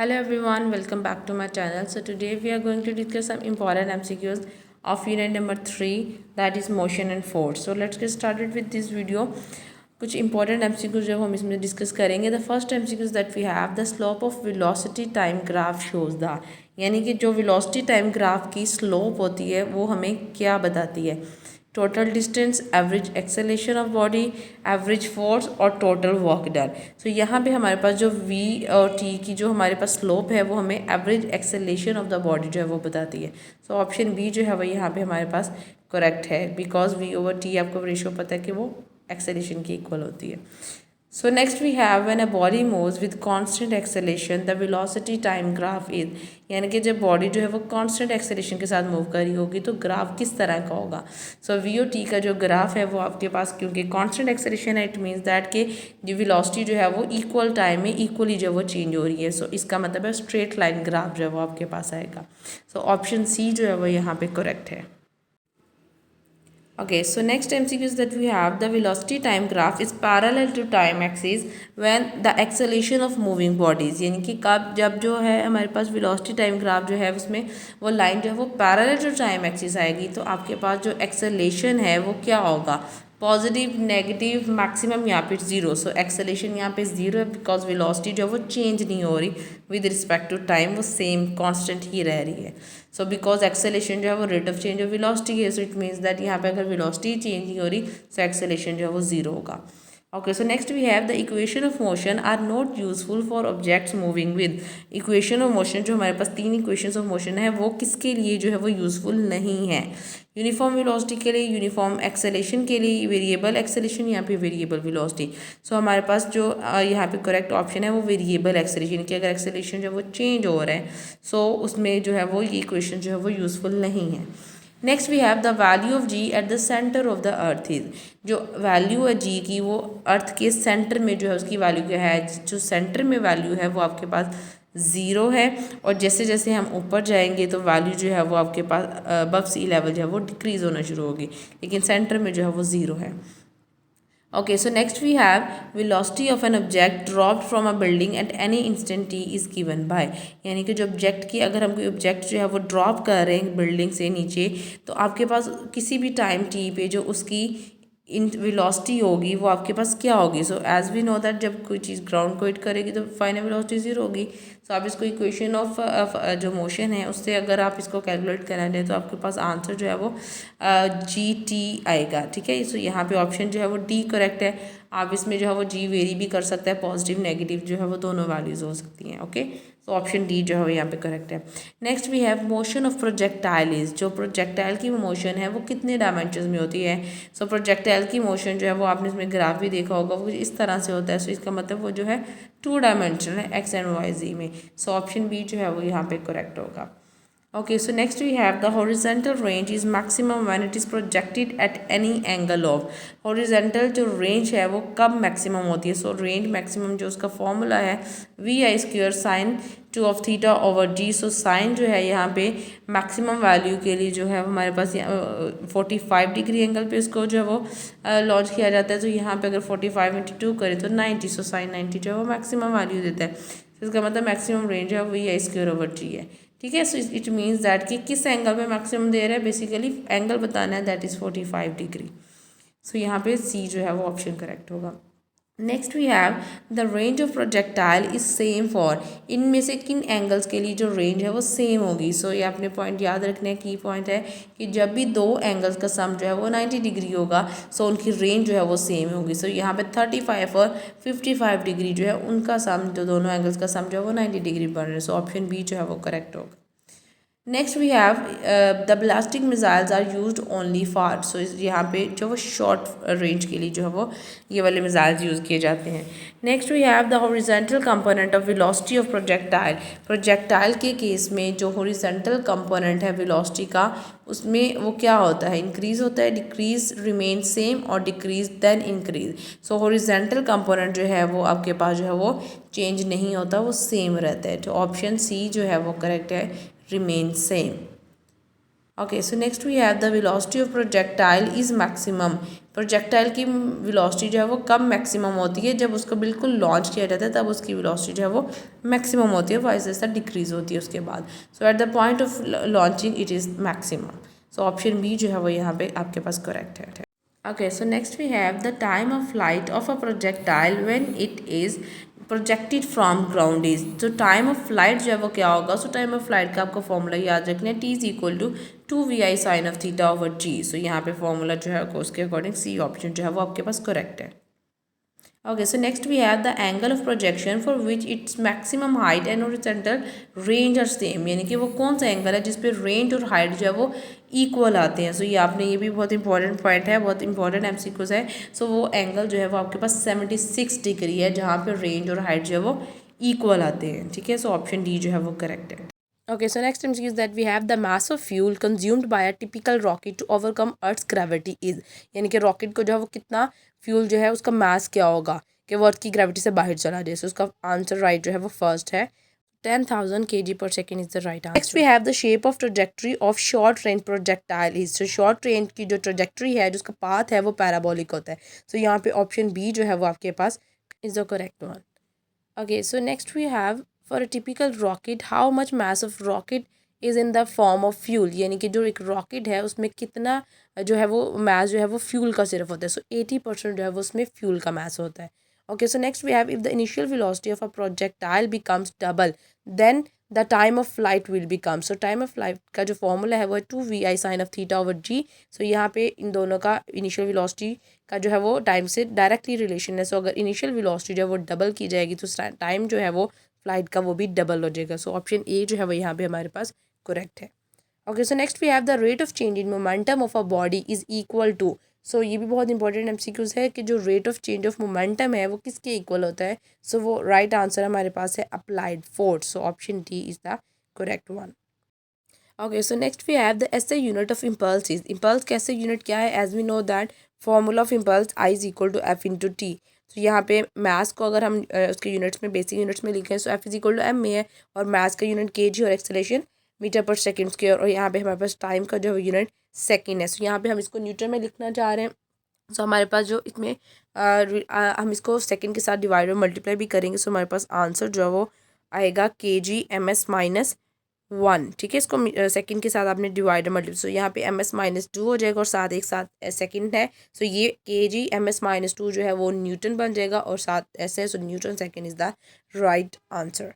Hello everyone, welcome back to my channel. So today we are going to discuss some important MCQs of unit number 3, that is motion and force. So let's get started with this video. कुछ important MCQs जो हम इसमें discuss करेंगे. The first MCQs that we have, the slope of velocity time graph shows the, यानी कि जो velocity time graph की slope होती है वो हमें क्या बताती है. Total distance, average acceleration of body, average force और टोटल वर्क डन. सो यहाँ पे हमारे पास जो v और t की जो हमारे पास स्लोप है वो हमें average acceleration of the body जो है वो बताती है. सो ऑप्शन बी जो है वो यहाँ पे हमारे पास करेक्ट है, बिकॉज v ओवर t आपको रेशियो पता है कि वो एक्सेलेरेशन की इक्वल होती है. So next we have, when a body moves with constant acceleration, the velocity time graph is, यानी कि जब बॉडी जो है वो कांस्टेंट एक्सेलेरेशन के साथ मूव कर रही होगी तो ग्राफ किस तरह का होगा. सो वी और टी का जो ग्राफ है वो आपके पास, क्योंकि कांस्टेंट एक्सेलेरेशन है, इट मीन्स दैट कि जो वेलोसिटी जो है वो इक्वल टाइम में इक्वली जो वो चेंज हो रही है. सो इसका मतलब है स्ट्रेट लाइन ग्राफ जो है वो आपके पास आएगा. सो ऑप्शन सी जो है वो यहाँ पे करेक्ट है. Okay, so next MCQs that we have, the velocity time graph is parallel to time axis when the acceleration of moving bodies, यानी कि कब जब जो है हमारे पास velocity time graph जो है उसमें वो लाइन जो है वो parallel to time axis आएगी, तो आपके पास जो acceleration है वो क्या होगा, पॉजिटिव, नेगेटिव, मैक्सिमम यहाँ पे जीरो. सो एक्सेलेरेशन यहाँ पे जीरो है बिकॉज वेलोसिटी जो है वो चेंज नहीं हो रही विद रिस्पेक्ट टू टाइम, वो सेम कांस्टेंट ही रह रही है. सो बिकॉज एक्सेलेरेशन जो है वो rate of change of velocity है, सो इट मीन्स दैट यहाँ पे अगर वेलोसिटी चेंज नहीं हो रही सो एक्सेलेरेशन जो है वो जीरो होगा. Okay, so next we have the equation of motion are not useful for objects moving with. equation of motion जो हमारे पास तीन equations of motion है वो किसके लिए जो है वो यूज़फुल नहीं है. यूनिफॉर्म वेलोसिटी के लिए, यूनिफॉर्म एक्सेलेरेशन के लिए, वेरिएबल एक्सेलेरेशन, यहाँ पे वेरिएबल वेलोसिटी. सो हमारे पास जो यहाँ पे करेक्ट ऑप्शन है वो वेरिएबल एक्सेलेरेशन की, अगर एक्सेलेरेशन जो है वो चेंज हो रहा है सो उसमें जो है वो ये इक्वेशन जो है वो यूज़फुल नहीं है. Next we have the value of G at the centre of the earth is, जो वैल्यू है जी की वो अर्थ के सेंटर में जो है उसकी वैल्यू क्या है, जो सेंटर में वैल्यू है वो आपके पास ज़ीरो है, और जैसे जैसे हम ऊपर जाएंगे तो वैल्यू जो है वो आपके पास अबव सी लेवल जो है वो डिक्रीज़ होना शुरू होगी, लेकिन सेंटर में जो है वो ज़ीरो है. Okay, so next we have velocity of an object dropped from a building at any instant t is given by, यानी कि जो ऑब्जेक्ट की, अगर हम कोई ऑब्जेक्ट जो है वो ड्रॉप कर रहे हैं बिल्डिंग से नीचे तो आपके पास किसी भी टाइम टी पे जो उसकी इन वेलोसिटी होगी वो आपके पास क्या होगी. So as we know that जब कोई चीज़ ग्राउंड को हिट करेगी तो फाइनल वेलोसिटी जीरो होगी. सो आप इसको इक्वेशन ऑफ जो मोशन है उससे अगर आप इसको कैलकुलेट कराएं तो आपके पास आंसर जो है वो जी टी आएगा. ठीक है, सो यहाँ पे ऑप्शन जो है वो डी करेक्ट है. आप इसमें जो है वो जी वेरी भी कर सकता है, पॉजिटिव नेगेटिव जो है वो दोनों वैल्यूज़ हो सकती हैं. ओके, तो ऑप्शन डी जो है वो यहाँ पे करेक्ट है. Next we have motion of projectile is, जो प्रोजेक्टाइल की मोशन है वो कितने डायमेंशन में होती है. सो प्रोजेक्टाइल की मोशन जो है वो आपने इसमें ग्राफ भी देखा होगा वो इस तरह से होता है. सो इसका मतलब वो जो है टू डायमेंशन है, एक्स एंड वाई जी में. सो ऑप्शन बी जो है वो यहाँ पे करेक्ट होगा. Okay, so next we have the horizontal range is maximum when it is projected at any angle of. horizontal जो range है वो कब maximum होती है. so range maximum जो उसका formula है vi square sin 2 of theta over g. so sin जो है यहाँ पे maximum value के लिए जो है हमारे पास 45 डिग्री एंगल पे इसको जो है वो लॉन्च किया जाता है. तो यहाँ पे अगर 45 इंटू 2 करें तो 90. so sin 90 जो है वो मैक्सिमम वैल्यू देता है. तो इसका मतलब मैक्सिमम रेंज है vi स्क्वायर ओवर जी है. ठीक है, सो इट मीन्स दैट कि किस एंगल पे मैक्सिमम दे रहा है, बेसिकली एंगल बताना है, दैट इज़ 45 डिग्री. सो यहाँ पे सी जो है वो ऑप्शन करेक्ट होगा. Next we have the range of projectile is same for, इनमें से किन एंगल्स के लिए जो रेंज है वो सेम होगी. सो ये आपने पॉइंट याद रखने की पॉइंट है कि जब भी दो एंगल्स का सम जो है वो 90 डिग्री होगा सो उनकी रेंज जो है वो सेम होगी. सो यहाँ पे 35 और 55 डिग्री जो है उनका सम, जो दोनों एंगल्स का सम जो है वो 90 डिग्री बन रहे हैं. सो ऑप्शन बी जो है वो करेक्ट होगा. Next we have the ballistic missiles are used only for, so यहाँ पे जो वो शॉर्ट रेंज के लिए जो है वो ये वाले मिसाइल्स यूज़ किए जाते हैं. Next we have the horizontal component of velocity of projectile. Projectile के केस में जो हॉरिजॉन्टल कंपोनेंट है वेलोसिटी का उसमें वो क्या होता है, इंक्रीज़ होता है, डिक्रीज, रिमेन सेम और decrease then increase. So horizontal component जो है वो आपके पास जो है वो चेंज नहीं होता, वो सेम रहता है. तो ऑप्शन सी जो है वो करेक्ट है, remain same. Okay, so next we have the velocity of projectile is maximum. Projectile की वेलोसिटी जो है वो कब मैक्सिमम होती है? जब उसको बिल्कुल लॉन्च किया जाता है तब उसकी वेलोसिटी जो है वो मैक्सिमम होती है, वाइस वर्सा डिक्रीज होती है उसके बाद। So at the point of launching it is maximum. So option B जो है वो यहाँ पे आपके पास करेक्ट है। Okay, so next we have the time of flight of a projectile when it is projected from ground is. तो time of flight जो है वो क्या होगा? सो टाइम ऑफ फ्लाइट का आपको फॉर्मूला याद रखना है, T is equal to 2 VI sine of theta over G. So यहाँ पे फॉर्मूला जो है उसके अकॉर्डिंग सी ऑप्शन जो है वो आपके पास करेक्ट है। Okay, so next we have the angle of projection for which its maximum height and horizontal range are same। यानी कि वो कौन सा एंगल है जिस पे रेंज और हाइट जो है वो इक्वल आते हैं। सो ये आपने ये भी बहुत इंपॉर्टेंट पॉइंट है, बहुत इंपॉर्टेंट एमसीक्यूज है। सो वो एंगल जो है वो आपके पास 76 डिग्री है जहाँ पे रेंज और हाइट जो है वो इक्वल आते हैं। ठीक है, सो ऑप्शन डी जो है वो करेक्ट है। Okay, so next MCQ is that we have the mass of fuel consumed by a typical rocket to overcome Earth's gravity is। यानी कि रॉकेट को जो है वो कितना फ्यूल जो है उसका मास क्या होगा कि वो अर्थ की ग्रेविटी से बाहर चला जाए। उसका आंसर राइट जो है वो फर्स्ट है, 10,000 kg/s is the right answer. Next we have the shape of trajectory of short range projectile is. So short range की जो ट्रेजेक्ट्री है, जिसका पाथ है वो पैराबोलिक होता है। सो यहाँ पे ऑप्शन बी जो है वो आपके पास is the correct one. Okay, so next we have for a typical rocket, how much mass of rocket is in the form of fuel। यानी कि जो एक रॉकेट है उसमें कितना जो है वो मास जो है वो फ्यूल का सिर्फ होता है। सो 80% जो है वो उसमें फ्यूल का मास होता है। Okay, so next we have if the initial velocity of a projectile becomes double then the time of flight will become. So time of flight का जो फॉर्मूला है वो है 2 VI sine of theta over G. So यहाँ पे इन दोनों का initial velocity का जो है वो टाइम से डायरेक्टली रिलेशन है। सो अगर इनिशियल वेलोसिटी जो है वो डबल की जाएगी तो टाइम जो है वो फ्लाइट का वो भी डबल हो जाएगा। सो ऑप्शन ए जो है वो यहाँ पे हमारे पास करेक्ट है। Okay, so next we have the rate of change in momentum of a body is equal to. So ये भी बहुत इंपॉर्टेंट एमसीक्यूज है कि जो rate of change of momentum है वो किसके इक्वल होता है। सो वो राइट आंसर हमारे पास है applied force. So option D is the correct one. Okay, so next we have the SI unit of impulse is. Impulse का एसआई यूनिट क्या है? As we know that formula of impulse I is equal to F into t. तो यहाँ पे maths को अगर हम उसके यूनिट्स में बेसिक यूनिट्स में लिखें so F is equal to M में है, और मैथ्स का यूनिट केजी और एक्सेलेरेशन मीटर पर सेकेंड स्क्वायर, और यहाँ पे हमारे पास टाइम का जो यूनिट सेकेंड है। सो यहाँ पे हम इसको न्यूटन में लिखना चाह रहे हैं। सो हमारे पास जो इसमें हम इसको सेकेंड के साथ डिवाइड और मल्टीप्लाई भी करेंगे। सो हमारे पास आंसर जो है वो आएगा kg/(-1)। ठीक है, इसको सेकंड के साथ आपने डिवाइड मल्टीप्लाई। सो यहाँ पे ms-2 हो जाएगा और साथ एक साथ सेकंड है। सो ये kg/(-2) जो है वो न्यूटन बन जाएगा और साथ ऐसे। So Newton second is the right answer.